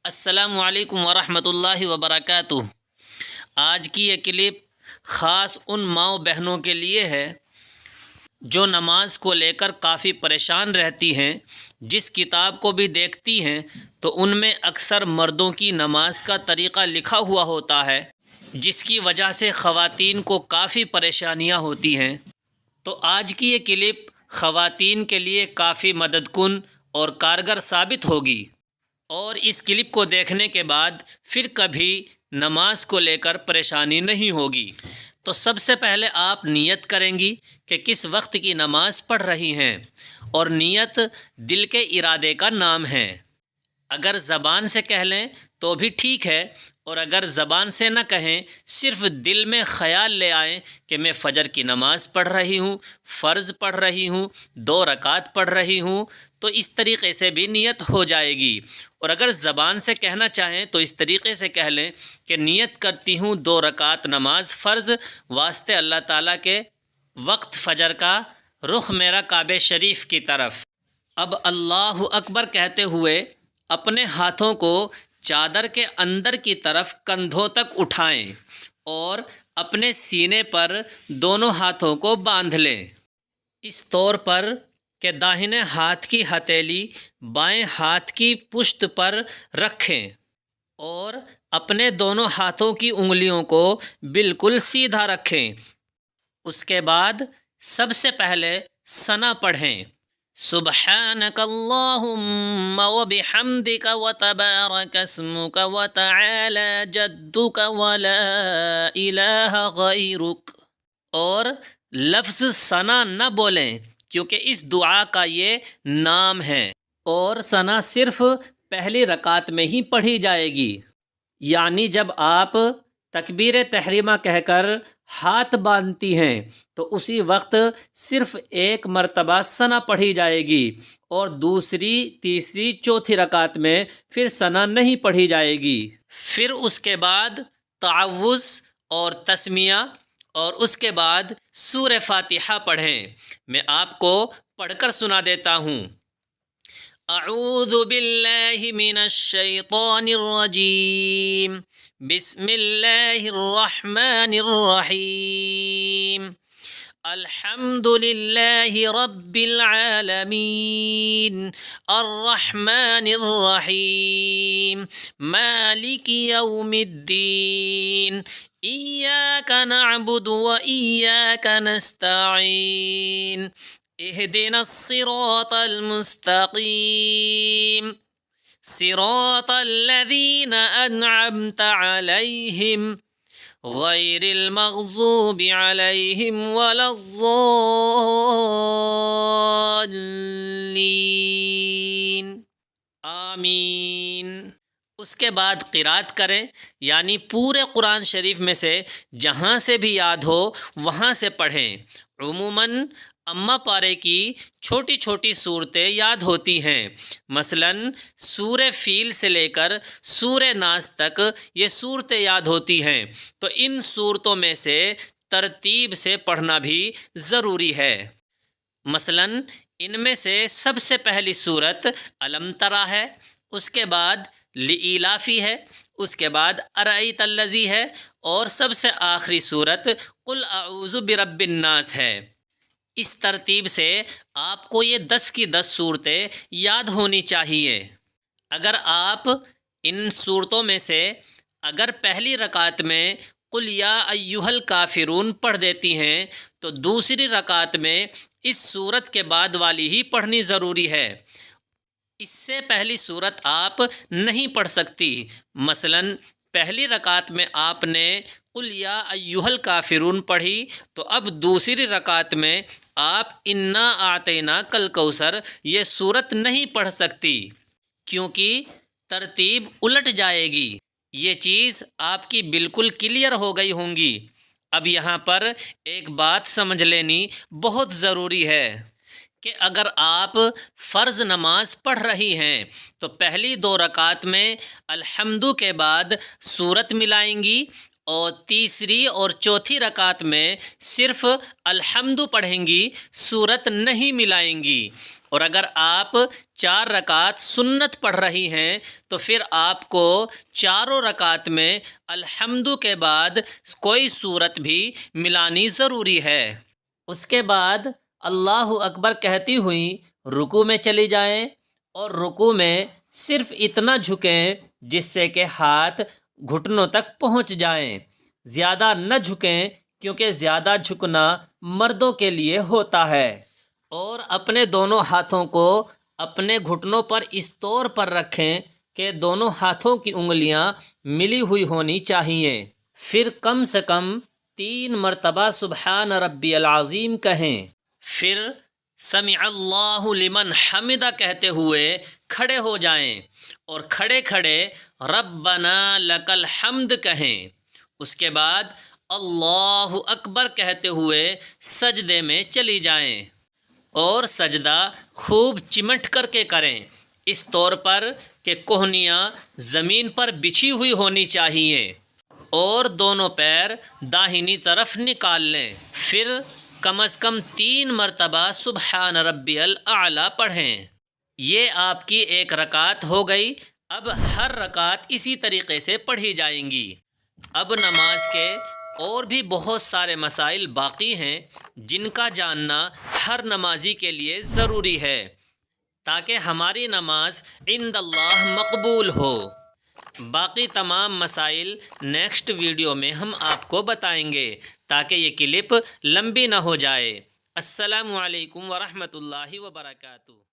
السلام علیکم ورحمۃ اللہ وبرکاتہ۔ آج کی یہ کلپ خاص ان ماؤں بہنوں کے لیے ہے جو نماز کو لے کر کافی پریشان رہتی ہیں۔ جس کتاب کو بھی دیکھتی ہیں تو ان میں اکثر مردوں کی نماز کا طریقہ لکھا ہوا ہوتا ہے، جس کی وجہ سے خواتین کو کافی پریشانیاں ہوتی ہیں۔ تو آج کی یہ کلپ خواتین کے لیے کافی مدد کن اور کارگر ثابت ہوگی، اور اس کلپ کو دیکھنے کے بعد پھر کبھی نماز کو لے کر پریشانی نہیں ہوگی۔ تو سب سے پہلے آپ نیت کریں گی کہ کس وقت کی نماز پڑھ رہی ہیں، اور نیت دل کے ارادے کا نام ہے۔ اگر زبان سے کہہ لیں تو بھی ٹھیک ہے، اور اگر زبان سے نہ کہیں، صرف دل میں خیال لے آئیں کہ میں فجر کی نماز پڑھ رہی ہوں، فرض پڑھ رہی ہوں، 2 رکعت پڑھ رہی ہوں، تو اس طریقے سے بھی نیت ہو جائے گی۔ اور اگر زبان سے کہنا چاہیں تو اس طریقے سے کہہ لیں کہ نیت کرتی ہوں 2 رکعت نماز فرض واسطے اللہ تعالیٰ کے، وقت فجر کا، رخ میرا کعبہ شریف کی طرف۔ اب اللہ اکبر کہتے ہوئے اپنے ہاتھوں کو چادر کے اندر کی طرف کندھوں تک اٹھائیں اور اپنے سینے پر دونوں ہاتھوں کو باندھ لیں، اس طور پر کہ داہنے ہاتھ کی ہتھیلی بائیں ہاتھ کی پشت پر رکھیں اور اپنے دونوں ہاتھوں کی انگلیوں کو بالکل سیدھا رکھیں۔ اس کے بعد سب سے پہلے ثنا پڑھیں، سبحانک اللہم وبحمدک وتبارک اسمک وتعالی جدک ولا الہ غیرک، اور لفظ ثنا نہ بولیں کیونکہ اس دعا کا یہ نام ہے، اور ثنا صرف پہلی رکعت میں ہی پڑھی جائے گی۔ یعنی جب آپ تکبیر تحریمہ کہہ کر ہاتھ باندھتی ہیں تو اسی وقت صرف 1 مرتبہ ثنا پڑھی جائے گی، اور دوسری، تیسری، چوتھی رکعت میں پھر ثنا نہیں پڑھی جائے گی۔ پھر اس کے بعد تعوذ اور تسمیہ، اور اس کے بعد سورہ فاتحہ پڑھیں۔ میں آپ کو پڑھ کر سنا دیتا ہوں۔ اعوذ باللہ من الشیطان الرجیم، بسم اللہ الرحمن الرحیم، الحمد للہ رب العالمین، الرحمن الرحیم، مالک یوم الدین، ایاک نعبد و ایاک نستعین، اہدنا الصراط المستقیم، صراط الذین انعمت علیہم غیر المغضوب علیہم ولا الضالین، آمین۔ اس کے بعد قرات کریں، یعنی پورے قرآن شریف میں سے جہاں سے بھی یاد ہو وہاں سے پڑھیں۔ عموماً اماں پارے کی چھوٹی چھوٹی صورتیں یاد ہوتی ہیں، مثلاً سورہ فیل سے لے کر سورہ ناس تک یہ صورتیں یاد ہوتی ہیں، تو ان صورتوں میں سے ترتیب سے پڑھنا بھی ضروری ہے۔ مثلاً ان میں سے سب سے پہلی صورت الم تری ہے، اس کے بعد لإلافی ہے، اس کے بعد ارأیت الذی ہے، اور سب سے آخری صورت قل اعوذ برب الناس ہے۔ اس ترتیب سے آپ کو یہ 10 کی 10 صورتیں یاد ہونی چاہیے۔ اگر آپ ان صورتوں میں سے اگر پہلی رکعت میں قل یا ایھا الکافرون پڑھ دیتی ہیں تو دوسری رکعت میں اس صورت کے بعد والی ہی پڑھنی ضروری ہے، اس سے پہلی صورت آپ نہیں پڑھ سکتی۔ مثلاً پہلی رکعت میں آپ نے قل یا ایھا الکافرون پڑھی، تو اب دوسری رکعت میں آپ انا اعطیناک الکوثر یہ صورت نہیں پڑھ سکتی، کیونکہ ترتیب الٹ جائے گی۔ یہ چیز آپ کی بالکل کلیئر ہو گئی ہوں گی۔ اب یہاں پر ایک بات سمجھ لینی بہت ضروری ہے کہ اگر آپ فرض نماز پڑھ رہی ہیں تو پہلی 2 رکعت میں الحمد کے بعد سورت ملائیں گی، اور تیسری اور چوتھی رکعت میں صرف الحمد پڑھیں گی، سورت نہیں ملائیں گی۔ اور اگر آپ 4 رکعت سنت پڑھ رہی ہیں تو پھر آپ کو چاروں رکعت میں الحمد کے بعد کوئی سورت بھی ملانی ضروری ہے۔ اس کے بعد اللہ اکبر کہتی ہوئی رکوع میں چلی جائیں اور رکوع میں صرف اتنا جھکیں جس سے کہ ہاتھ گھٹنوں تک پہنچ جائیں، زیادہ نہ جھکیں کیونکہ زیادہ جھکنا مردوں کے لیے ہوتا ہے۔ اور اپنے دونوں ہاتھوں کو اپنے گھٹنوں پر اس طور پر رکھیں کہ دونوں ہاتھوں کی انگلیاں ملی ہوئی ہونی چاہیے۔ پھر کم سے کم 3 مرتبہ سبحان ربی العظیم کہیں، پھر سمع اللہ لمن حمدہ کہتے ہوئے کھڑے ہو جائیں اور کھڑے کھڑے ربنا لک الحمد کہیں۔ اس کے بعد اللہ اکبر کہتے ہوئے سجدے میں چلی جائیں اور سجدہ خوب چمٹ کر کے کریں، اس طور پر کہ کوہنیاں زمین پر بچھی ہوئی ہونی چاہیے اور دونوں پیر داہنی طرف نکال لیں۔ پھر کم از کم 3 مرتبہ سبحان ربی الاعلیٰ پڑھیں۔ یہ آپ کی 1 رکعت ہو گئی۔ اب ہر رکعت اسی طریقے سے پڑھی جائیں گی۔ اب نماز کے اور بھی بہت سارے مسائل باقی ہیں جن کا جاننا ہر نمازی کے لیے ضروری ہے تاکہ ہماری نماز عند اللہ مقبول ہو۔ باقی تمام مسائل نیکسٹ ویڈیو میں ہم آپ کو بتائیں گے تاکہ یہ کلپ لمبی نہ ہو جائے۔ السلام علیکم ورحمۃ اللہ وبرکاتہ۔